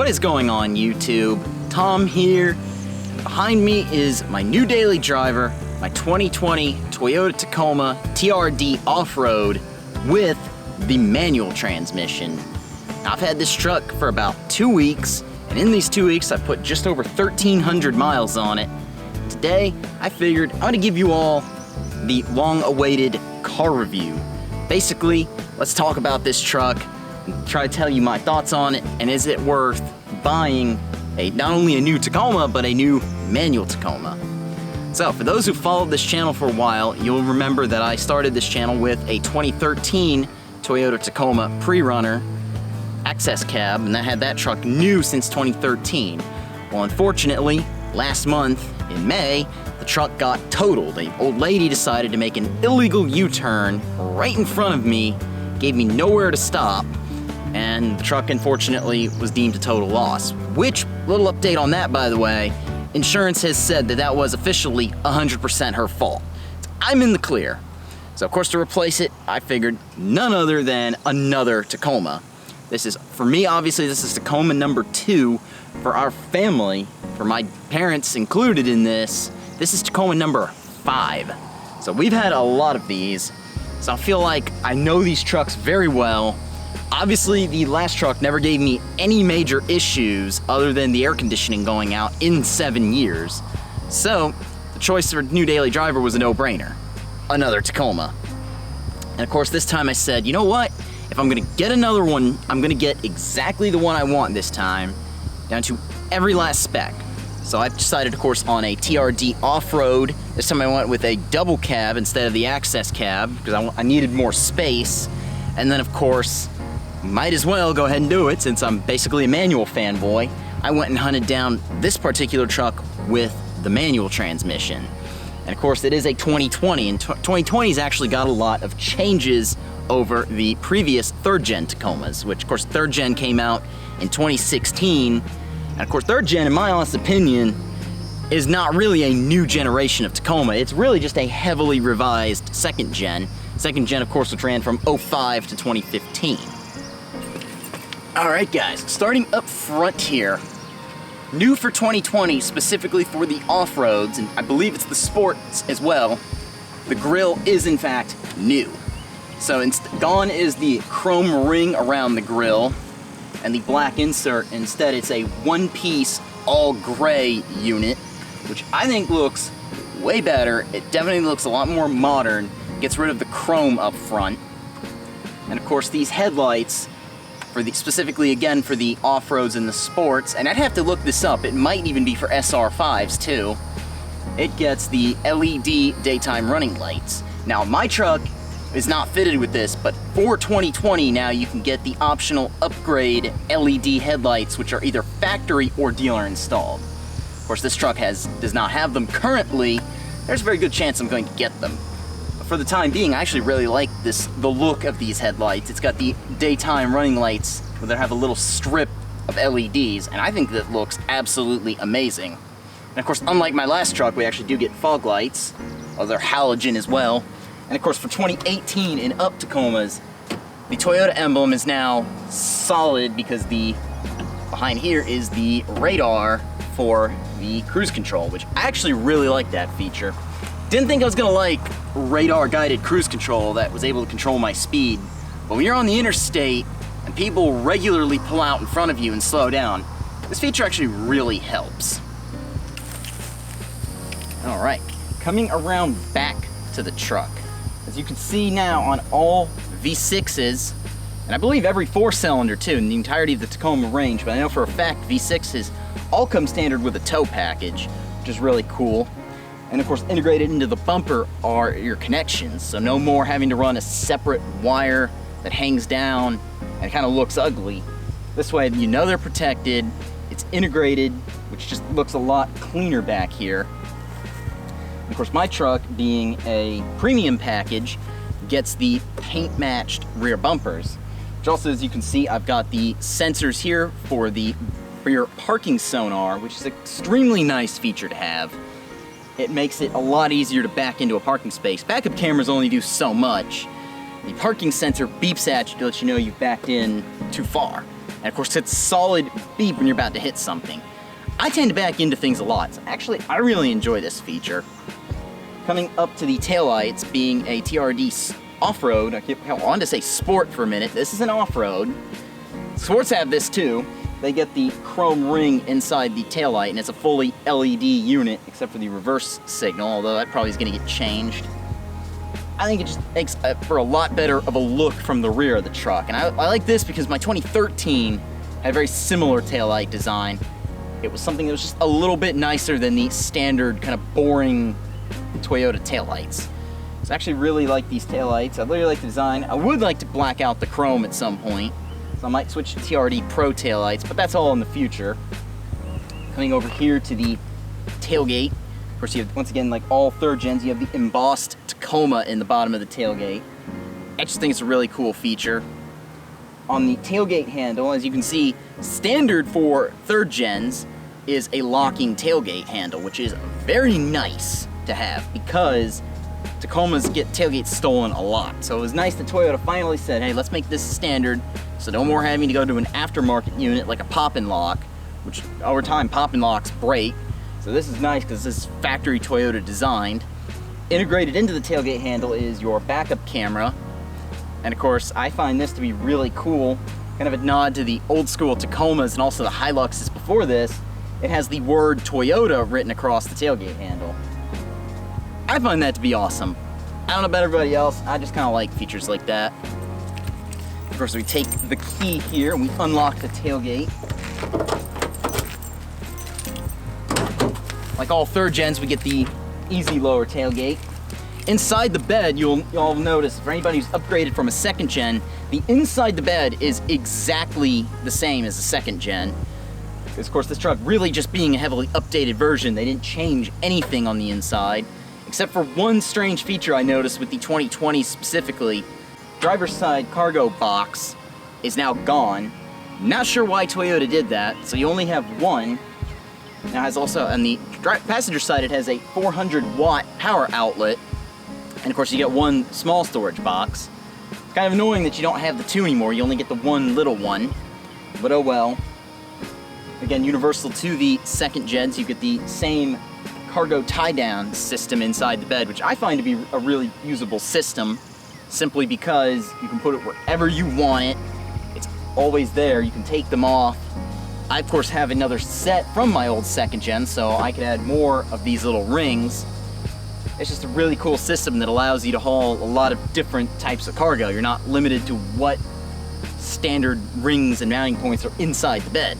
What is going on, YouTube? Tom here. Behind me is my new daily driver, my 2020 Toyota Tacoma TRD off-road with the manual transmission. Now, I've had this truck for about 2 weeks, and in these 2 weeks I've put just over 1,300 miles on it. Today I figured I'm gonna give you all the long-awaited car review. Basically, let's talk about this truck and try to tell you my thoughts on it, and is it worth buying not only a new Tacoma, but a new manual Tacoma. So for those who followed this channel for a while, you'll remember that I started this channel with a 2013 Toyota Tacoma pre-runner access cab, and I had that truck new since 2013. Well, unfortunately, last month in May, the truck got totaled. An old lady decided to make an illegal U-turn right in front of me, gave me nowhere to stop, and the truck unfortunately was deemed a total loss. Which, little update on that by the way, insurance has said that that was officially 100% her fault. I'm in the clear. So of course, to replace it, I figured none other than another Tacoma. This is, for me obviously, this is Tacoma number 2 for our family, for my parents included in this. This is Tacoma number 5. So we've had a lot of these, so I feel like I know these trucks very well. Obviously, the last truck never gave me any major issues other than the air conditioning going out in 7 years. So the choice for new daily driver was a no-brainer. Another Tacoma. And of course, this time I said, you know what? If I'm gonna get another one, I'm gonna get exactly the one I want this time, down to every last spec. So I've decided, of course, on a TRD off-road. This time I went with a double cab instead of the access cab because I needed more space. And then, of course, might as well go ahead and do it since I'm basically a manual fanboy. I went and hunted down this particular truck with the manual transmission. And of course, it is a 2020, and 2020's actually got a lot of changes over the previous 3rd gen Tacomas, which of course 3rd gen came out in 2016. And of course 3rd gen, in my honest opinion, is not really a new generation of Tacoma. It's really just a heavily revised 2nd gen. 2nd gen, of course, which ran from 05 to 2015. All right, guys, starting up front here. New for 2020, specifically for the off-roads, and I believe it's the sports as well. The grille is in fact new. So gone is the chrome ring around the grille and the black insert. Instead, it's a one-piece all gray unit, which I think looks way better. It definitely looks a lot more modern. Gets rid of the chrome up front. And of course, these headlights, specifically again for the off-roads and the sports, and I'd have to look this up, it might even be for SR5s too. It gets the LED daytime running lights. Now, my truck is not fitted with this, but for 2020 now you can get the optional upgrade LED headlights, which are either factory or dealer installed. Of course, this truck does not have them currently. There's a very good chance I'm going to get them. For the time being, I actually really like the look of these headlights. It's got the daytime running lights where they have a little strip of LEDs, and I think that looks absolutely amazing. And of course, unlike my last truck, we actually do get fog lights, although they're halogen as well. And of course, for 2018 and up Tacomas, the Toyota emblem is now solid because behind here is the radar for the cruise control, which I actually really like that feature. Didn't think I was gonna like radar-guided cruise control that was able to control my speed, but when you're on the interstate and people regularly pull out in front of you and slow down, this feature actually really helps. All right, coming around back to the truck. As you can see now on all V6s, and I believe every 4-cylinder too, in the entirety of the Tacoma range, but I know for a fact V6s all come standard with a tow package, which is really cool. And of course, integrated into the bumper are your connections, so no more having to run a separate wire that hangs down and kind of looks ugly. This way, you know they're protected, it's integrated, which just looks a lot cleaner back here. And of course, my truck, being a premium package, gets the paint-matched rear bumpers, which also, as you can see, I've got the sensors here for your parking sonar, which is an extremely nice feature to have. It makes it a lot easier to back into a parking space. Backup cameras only do so much. The parking sensor beeps at you to let you know you've backed in too far. And of course it's a solid beep when you're about to hit something. I tend to back into things a lot, so actually I really enjoy this feature. Coming up to the taillights, being a TRD off-road, I wanted to say sport for a minute, this is an off-road. Sports have this too. They get the chrome ring inside the taillight, and it's a fully LED unit, except for the reverse signal, although that probably is going to get changed. I think it just makes for a lot better of a look from the rear of the truck. And I like this because my 2013 had a very similar taillight design. It was something that was just a little bit nicer than the standard kind of boring Toyota taillights. So I actually really like these taillights. I really like the design. I would like to black out the chrome at some point. So I might switch to TRD Pro taillights, but that's all in the future. Coming over here to the tailgate. Of course, you have, once again, like all third gens, you have the embossed Tacoma in the bottom of the tailgate. I just think it's a really cool feature. On the tailgate handle, as you can see, standard for third gens is a locking tailgate handle, which is very nice to have because Tacomas get tailgates stolen a lot. So it was nice that Toyota finally said, hey, let's make this standard, so no more having to go to an aftermarket unit like a pop-and lock, which over time pop-and locks break. So this is nice because this is factory Toyota designed. Integrated into the tailgate handle is your backup camera. And of course, I find this to be really cool, kind of a nod to the old school Tacomas and also the Hiluxes before this. It has the word Toyota written across the tailgate handle. I find that to be awesome. I don't know about everybody else, I just kind of like features like that. Of course, we take the key here and we unlock the tailgate. Like all third gens, we get the easy lower tailgate. Inside the bed, you'll notice, for anybody who's upgraded from a second gen, the inside the bed is exactly the same as the second gen. Because of course this truck really just being a heavily updated version, they didn't change anything on the inside, except for one strange feature I noticed with the 2020 specifically. Driver's side cargo box is now gone. Not sure why Toyota did that, so you only have one. Now it has also, on the passenger side, it has a 400-watt power outlet. And of course you get one small storage box. It's kind of annoying that you don't have the two anymore, you only get the one little one. But oh well. Again, universal to the second gens, you get the same cargo tie-down system inside the bed, which I find to be a really usable system, simply because you can put it wherever you want it. It's always there, you can take them off. I, of course, have another set from my old second gen, so I could add more of these little rings. It's just a really cool system that allows you to haul a lot of different types of cargo. You're not limited to what standard rings and mounting points are inside the bed.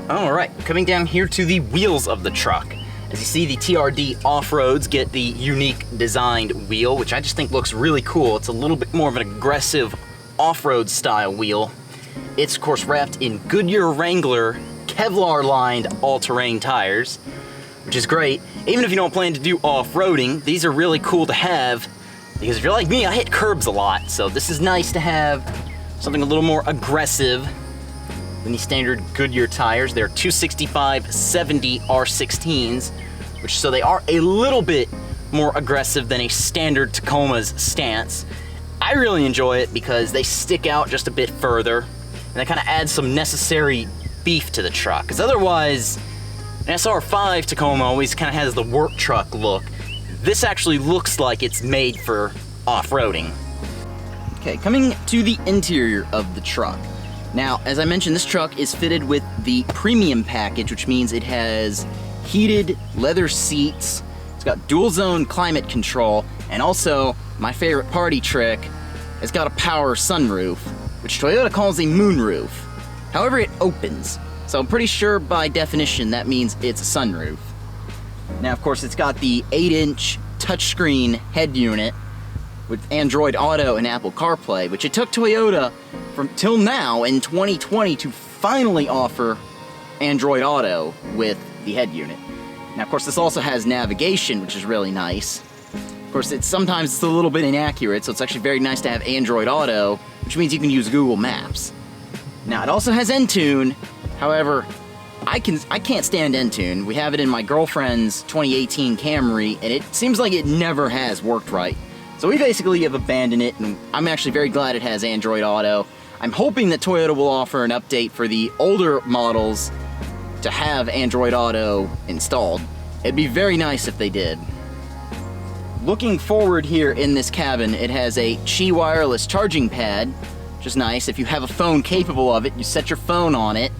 Alright, coming down here to the wheels of the truck. As you see, the TRD off-roads get the unique designed wheel, which I just think looks really cool. It's a little bit more of an aggressive off-road style wheel. It's, of course, wrapped in Goodyear Wrangler Kevlar-lined all-terrain tires, which is great. Even if you don't plan to do off-roading, these are really cool to have, because if you're like me, I hit curbs a lot, so this is nice to have something a little more aggressive than the standard Goodyear tires. They're 265/70 R16s, which so they are a little bit more aggressive than a standard Tacoma's stance. I really enjoy it because they stick out just a bit further, and they kind of add some necessary beef to the truck, because otherwise an SR5 Tacoma always kind of has the work truck look. This actually looks like it's made for off-roading. Okay, coming to the interior of the truck. Now, as I mentioned, this truck is fitted with the premium package, which means it has heated leather seats, it's got dual zone climate control, and also, my favorite party trick, it's got a power sunroof, which Toyota calls a moonroof. However, it opens. So I'm pretty sure by definition that means it's a sunroof. Now, of course, it's got the 8-inch touchscreen head unit with Android Auto and Apple CarPlay, which it took Toyota from till now in 2020 to finally offer Android Auto with the head unit. Now, of course, this also has navigation, which is really nice. Of course, sometimes it's a little bit inaccurate, so it's actually very nice to have Android Auto, which means you can use Google Maps. Now, it also has Entune. However, I can't stand Entune. We have it in my girlfriend's 2018 Camry, and it seems like it never has worked right. So we basically have abandoned it, and I'm actually very glad it has Android Auto. I'm hoping that Toyota will offer an update for the older models to have Android Auto installed. It'd be very nice if they did. Looking forward here in this cabin, it has a Qi wireless charging pad, which is nice. If you have a phone capable of it, you set your phone on it,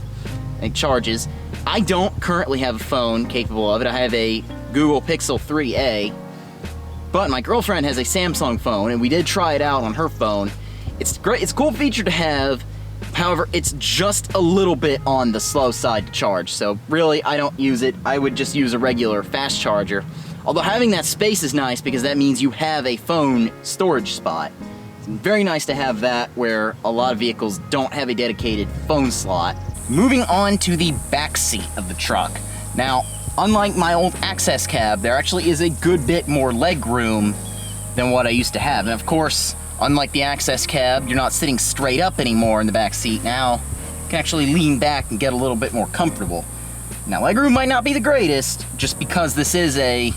and it charges. I don't currently have a phone capable of it. I have a Google Pixel 3a, but my girlfriend has a Samsung phone, and we did try it out on her phone. It's great. It's a cool feature to have. However, it's just a little bit on the slow side to charge, so really I don't use it. I would just use a regular fast charger. Although having that space is nice because that means you have a phone storage spot. It's very nice to have that where a lot of vehicles don't have a dedicated phone slot. Moving on to the back seat of the truck. Now, unlike my old access cab, there actually is a good bit more leg room than what I used to have. And of course, unlike the access cab, you're not sitting straight up anymore in the back seat. Now, you can actually lean back and get a little bit more comfortable. Now, legroom might not be the greatest, just because this is a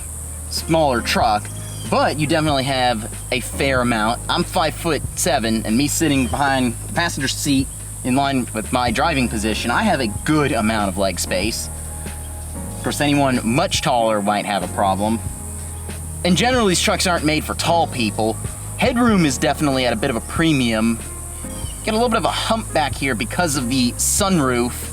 smaller truck, but you definitely have a fair amount. I'm 5'7", and me sitting behind the passenger seat in line with my driving position, I have a good amount of leg space. Of course, anyone much taller might have a problem. In general, these trucks aren't made for tall people. Headroom is definitely at a bit of a premium. Get a little bit of a hump back here because of the sunroof.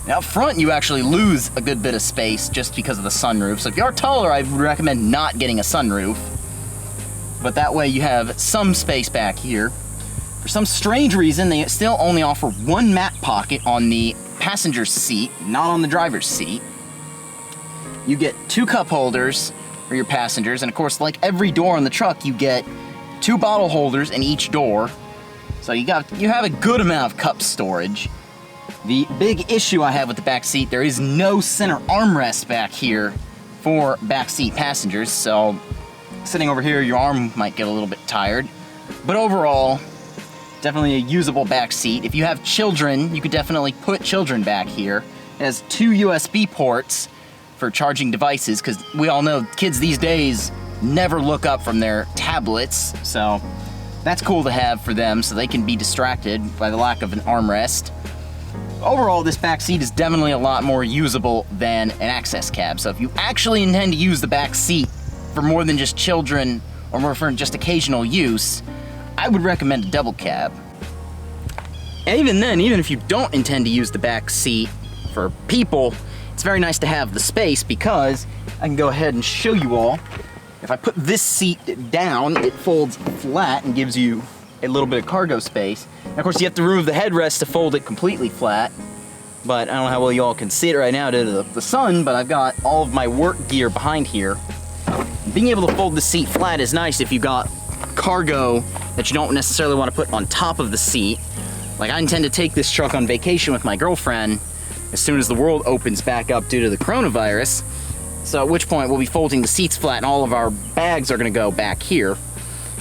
Now, up front, you actually lose a good bit of space just because of the sunroof. So if you are taller, I would recommend not getting a sunroof. But that way you have some space back here. For some strange reason, they still only offer one mat pocket on the passenger seat, not on the driver's seat. You get 2 cup holders for your passengers, and of course, like every door on the truck, you get 2 bottle holders in each door. So you have a good amount of cup storage. The big issue I have with the back seat, there is no center armrest back here for backseat passengers, so sitting over here, your arm might get a little bit tired. But overall, definitely a usable back seat. If you have children, you could definitely put children back here. It has 2 USB ports for charging devices, because we all know kids these days never look up from their tablets, so that's cool to have for them so they can be distracted by the lack of an armrest. Overall, this back seat is definitely a lot more usable than an access cab. So if you actually intend to use the back seat for more than just children or more for just occasional use, I would recommend a double cab. And even then, even if you don't intend to use the back seat for people, it's very nice to have the space because I can go ahead and show you all. If I put this seat down, it folds flat and gives you a little bit of cargo space. And of course, you have to remove the headrest to fold it completely flat. But I don't know how well you all can see it right now due to the sun, but I've got all of my work gear behind here. Being able to fold the seat flat is nice if you got cargo that you don't necessarily want to put on top of the seat. Like, I intend to take this truck on vacation with my girlfriend as soon as the world opens back up due to the coronavirus. So at which point we'll be folding the seats flat and all of our bags are going to go back here.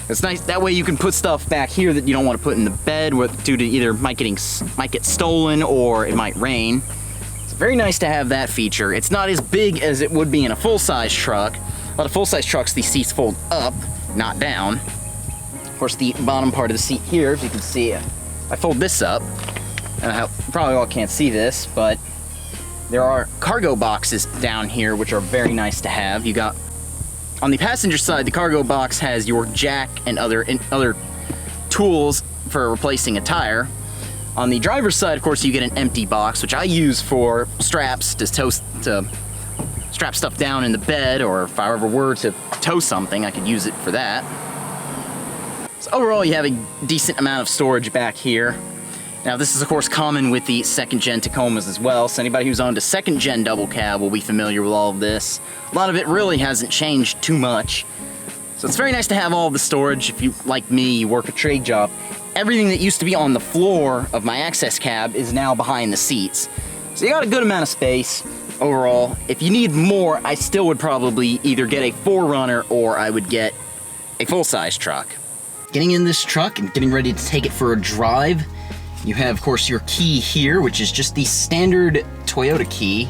It's nice, that way you can put stuff back here that you don't want to put in the bed due to either might get stolen or it might rain. It's very nice to have that feature. It's not as big as it would be in a full-size truck. A lot of full-size trucks, these seats fold up, not down. Of course, the bottom part of the seat here, if you can see, I fold this up, and I probably all can't see this, but there are cargo boxes down here, which are very nice to have. You got, on the passenger side, the cargo box has your jack and other tools for replacing a tire. On the driver's side, of course, you get an empty box, which I use for straps to strap stuff down in the bed, or if I ever were to tow something, I could use it for that. So overall, you have a decent amount of storage back here. Now, this is, of course, common with the second-gen Tacomas as well, so anybody who's owned a second-gen double cab will be familiar with all of this. A lot of it really hasn't changed too much. So it's very nice to have all the storage. If you, like me, you work a trade job, everything that used to be on the floor of my access cab is now behind the seats. So you got a good amount of space overall. If you need more, I still would probably either get a 4Runner or I would get a full-size truck. Getting in this truck and getting ready to take it for a drive, you have, of course, your key here, which is just the standard Toyota key.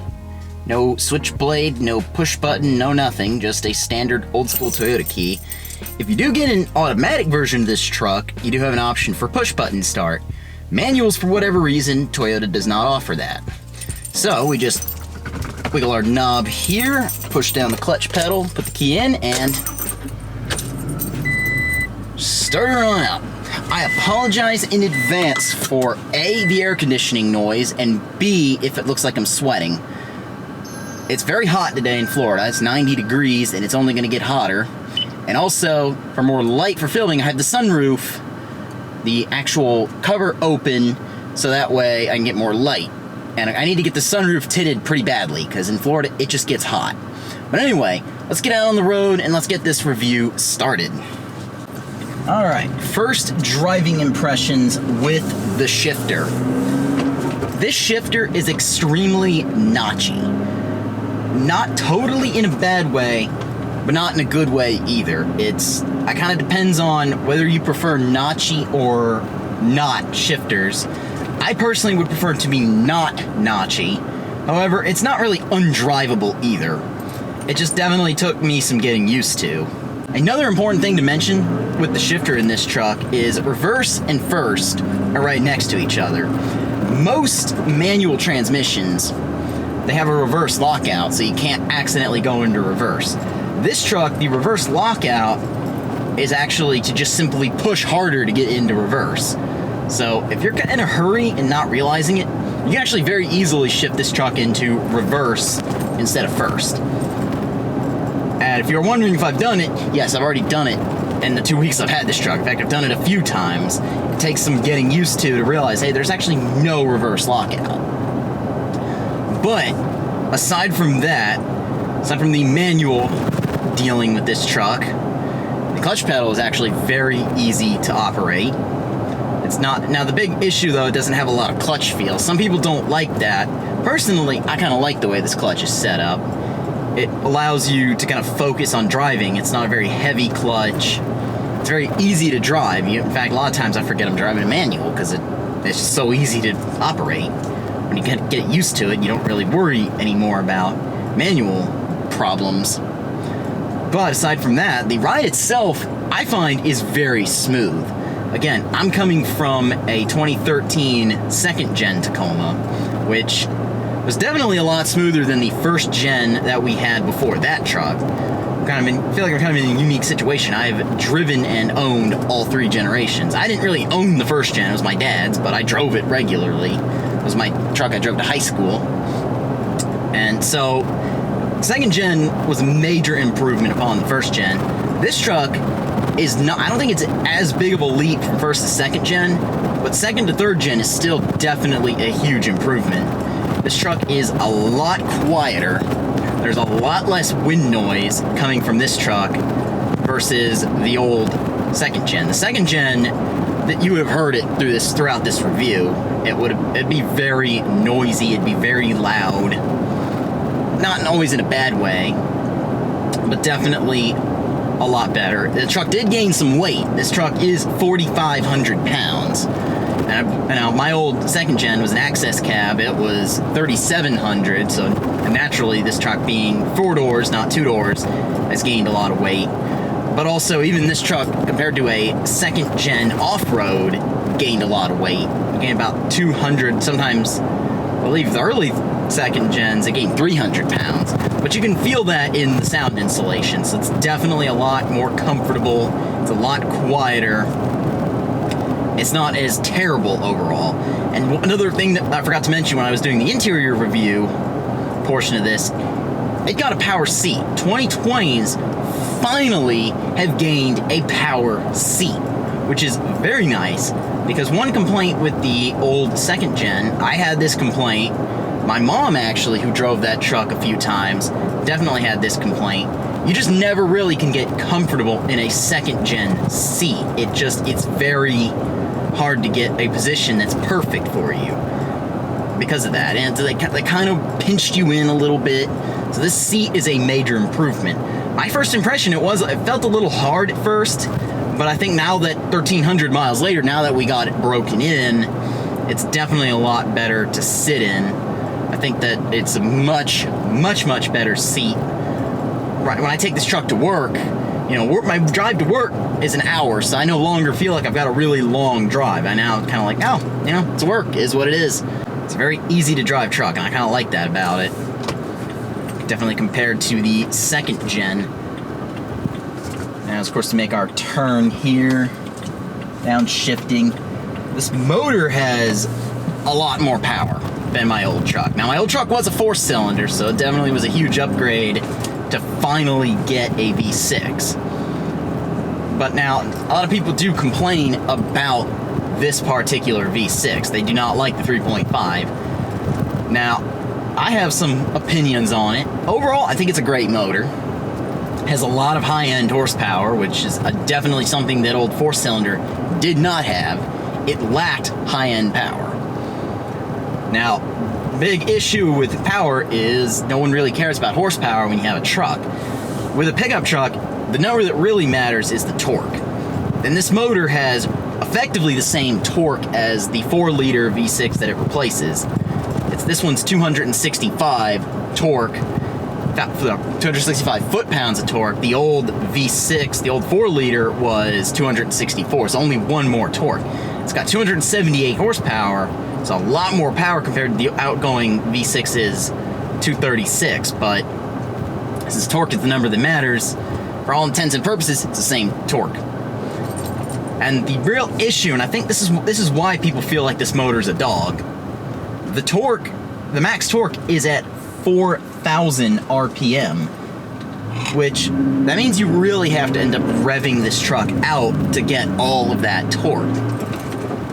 No switchblade, no push button, no nothing, just a standard old school Toyota key. If you do get an automatic version of this truck, you do have an option for push button start. Manuals, for whatever reason, Toyota does not offer that. So we just wiggle our knob here, push down the clutch pedal, put the key in, and start her on out. I apologize in advance for A, the air conditioning noise, and B, if it looks like I'm sweating. It's very hot today in Florida. It's 90 degrees and it's only going to get hotter. And also, for more light for filming, I have the sunroof, the actual cover open, so that way I can get more light. And I need to get the sunroof tinted pretty badly, because in Florida it just gets hot. But anyway, let's get out on the road and let's get this review started. Alright, first driving impressions with the shifter. This shifter is extremely notchy. Not totally in a bad way, but not in a good way either. It kind of depends on whether you prefer notchy or not shifters. I personally would prefer it to be not notchy. However, it's not really undrivable either. It just definitely took me some getting used to. Another important thing to mention with the shifter in this truck is reverse and first are right next to each other. Most manual transmissions, they have a reverse lockout, so you can't accidentally go into reverse. This truck, the reverse lockout is actually to just simply push harder to get into reverse. So if you're in a hurry and not realizing it, you can actually very easily shift this truck into reverse instead of first. And if you're wondering if I've done it, yes, I've already done it in the 2 weeks I've had this truck. In fact, I've done it a few times. It takes some getting used to realize, hey, there's actually no reverse lockout. But aside from that, aside from the manual dealing with this truck, the clutch pedal is actually very easy to operate. It's not, now the big issue though, it doesn't have a lot of clutch feel. Some people don't like that. Personally, I kind of like the way this clutch is set up. It allows you to kind of focus on driving. It's not a very heavy clutch. It's very easy to drive. In fact, a lot of times I forget I'm driving a manual because it's just so easy to operate. When you get used to it, you don't really worry anymore about manual problems. But aside from that, the ride itself, I find, is very smooth. Again, I'm coming from a 2013 second-gen Tacoma, which was definitely a lot smoother than the first-gen that we had before that truck. I feel like I'm kind of in a unique situation. I've driven and owned all three generations. I didn't really own the first gen, it was my dad's, but I drove it regularly. It was my truck I drove to high school. And so, second gen was a major improvement upon the first gen. This truck is not, I don't think it's as big of a leap from first to second gen, but second to third gen is still definitely a huge improvement. This truck is a lot quieter. There's a lot less wind noise coming from this truck versus the old second gen. The second gen, that you would have heard it throughout this review. It'd be very noisy, it'd be very loud. Not always in a bad way, but definitely a lot better. The truck did gain some weight. This truck is 4,500 pounds. And my old second gen was an access cab. It was 3,700, so naturally this truck being 4 doors, not 2 doors, has gained a lot of weight. But also, even this truck, compared to a second gen off-road, gained a lot of weight. It gained about 200, sometimes, I believe the early second gens, it gained 300 pounds. But you can feel that in the sound insulation, so it's definitely a lot more comfortable. It's a lot quieter. It's not as terrible overall. And another thing that I forgot to mention when I was doing the interior review portion of this, it got a power seat. 2020s finally have gained a power seat, which is very nice, because one complaint with the old second gen, I had this complaint. My mom, actually, who drove that truck a few times, definitely had this complaint. You just never really can get comfortable in a second gen seat. It's very hard to get a position that's perfect for you because of that. And they kind of pinched you in a little bit. So this seat is a major improvement. My first impression, it felt a little hard at first, but I think now that 1,300 miles later, now that we got it broken in, it's definitely a lot better to sit in. I think that it's a much, much, much better seat. Right, when I take this truck to work, You know, my drive to work is an hour, so I no longer feel like I've got a really long drive. I now kind of like, oh, you know, it's work, is what it is. It's a very easy to drive truck, and I kind of like that about it. Definitely compared to the second gen. Now, of course, to make our turn here, downshifting. This motor has a lot more power than my old truck. Now, my old truck was a 4-cylinder, so it definitely was a huge upgrade to finally get a V6. But now, a lot of people do complain about this particular V6. They do not like the 3.5. Now, I have some opinions on it. Overall, I think it's a great motor. It has a lot of high-end horsepower, which is definitely something that old 4-cylinder did not have. It lacked high-end power. Now, big issue with power is no one really cares about horsepower when you have a truck. With a pickup truck, the number that really matters is the torque. And this motor has effectively the same torque as the 4-liter V6 that it replaces. This one's 265 torque, 265 foot-pounds of torque. The old V6, the old 4-liter, was 264, so only one more torque. It's got 278 horsepower, so a lot more power compared to the outgoing V6's 236, but since torque is the number that matters, for all intents and purposes, it's the same torque. And the real issue, and I think this is why people feel like this motor's a dog, the torque, the max torque is at 4,000 RPM, which, that means you really have to end up revving this truck out to get all of that torque.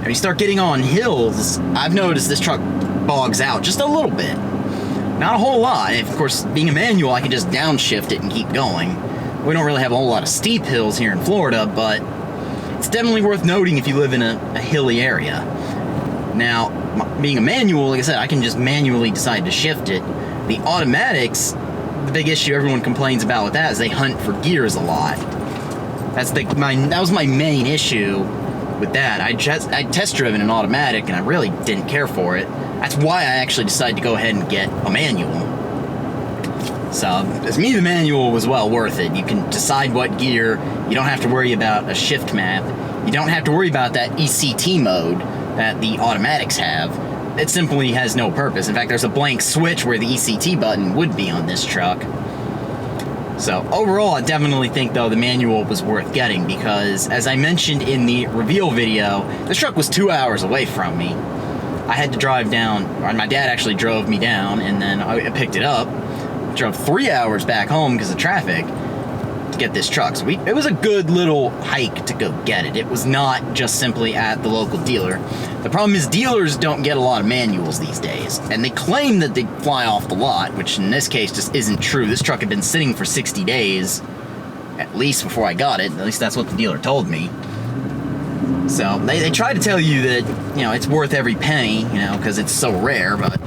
When you start getting on hills, I've noticed this truck bogs out just a little bit. Not a whole lot. Of course, being a manual, I can just downshift it and keep going. We don't really have a whole lot of steep hills here in Florida, but it's definitely worth noting if you live in a hilly area. Now, being a manual, like I said, I can just manually decide to shift it. The automatics, the big issue everyone complains about with that is they hunt for gears a lot. That was my main issue with that. I test driven an automatic and I really didn't care for it. That's why I actually decided to go ahead and get a manual. So, as me, the manual was well worth it. You can decide what gear. You don't have to worry about a shift map. You don't have to worry about that ECT mode that the automatics have. It simply has no purpose. In fact, there's a blank switch where the ECT button would be on this truck. So overall, I definitely think, though, the manual was worth getting because, as I mentioned in the reveal video, this truck was 2 hours away from me. I had to drive down, or my dad actually drove me down, and then I picked it up. Drove 3 hours back home because of traffic to get this truck. So it was a good little hike to go get it. It was not just simply at the local dealer. The problem is dealers don't get a lot of manuals these days, and they claim that they fly off the lot, which in this case just isn't true. This truck had been sitting for 60 days, at least before I got it. At least that's what the dealer told me. So they try to tell you that, you know, it's worth every penny, you know, because it's so rare, but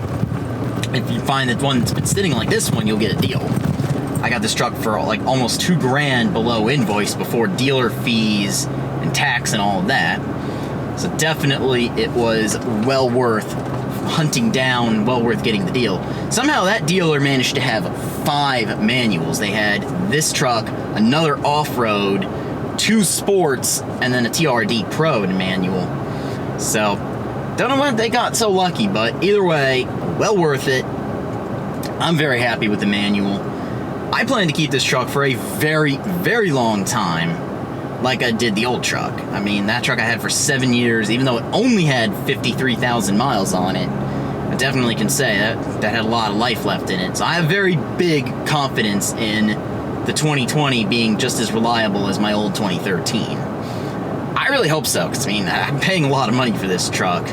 if you find that one that's been sitting like this one, you'll get a deal. I got this truck for like almost $2,000 below invoice before dealer fees and tax and all of that. So definitely it was well worth hunting down, well worth getting the deal. Somehow that dealer managed to have 5 manuals. They had this truck, another off-road, 2 sports, and then a TRD Pro in manual. So, don't know when they got so lucky, but either way, well worth it. I'm very happy with the manual. I plan to keep this truck for a very, very long time, like I did the old truck. I mean, that truck I had for 7 years, even though it only had 53,000 miles on it, I definitely can say that had a lot of life left in it. So I have very big confidence in the 2020 being just as reliable as my old 2013. I really hope so, because I mean, I'm paying a lot of money for this truck.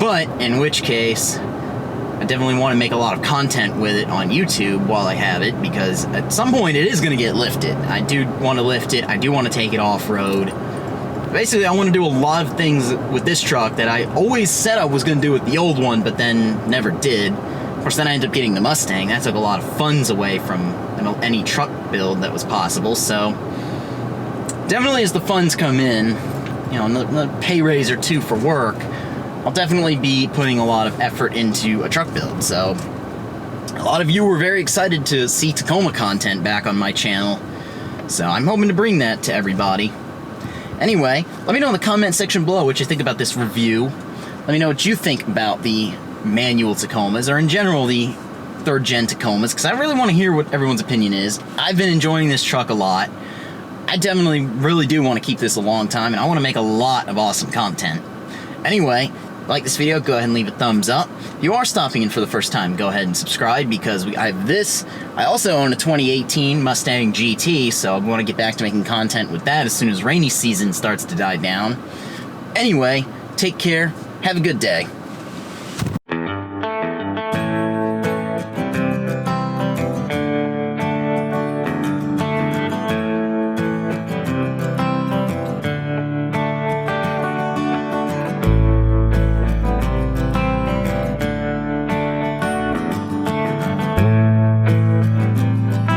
But, in which case, I definitely want to make a lot of content with it on YouTube while I have it, because at some point it is going to get lifted. I do want to lift it, I do want to take it off-road. Basically, I want to do a lot of things with this truck that I always said I was going to do with the old one, but then never did. Of course, then I ended up getting the Mustang. That took a lot of funds away from any truck build that was possible, so definitely as the funds come in, you know, another pay raise or two for work, I'll definitely be putting a lot of effort into a truck build. So a lot of you were very excited to see Tacoma content back on my channel. So I'm hoping to bring that to everybody. Anyway, let me know in the comment section below what you think about this review. Let me know what you think about the manual Tacomas, or in general the 3rd gen Tacomas, because I really want to hear what everyone's opinion is. I've been enjoying this truck a lot. I definitely really do want to keep this a long time, and I want to make a lot of awesome content. Anyway, if you like this video, go ahead and leave a thumbs up. If you are stopping in for the first time, go ahead and subscribe, because I have this. I also own a 2018 Mustang GT, so I want to get back to making content with that as soon as rainy season starts to die down. Anyway, take care. Have a good day.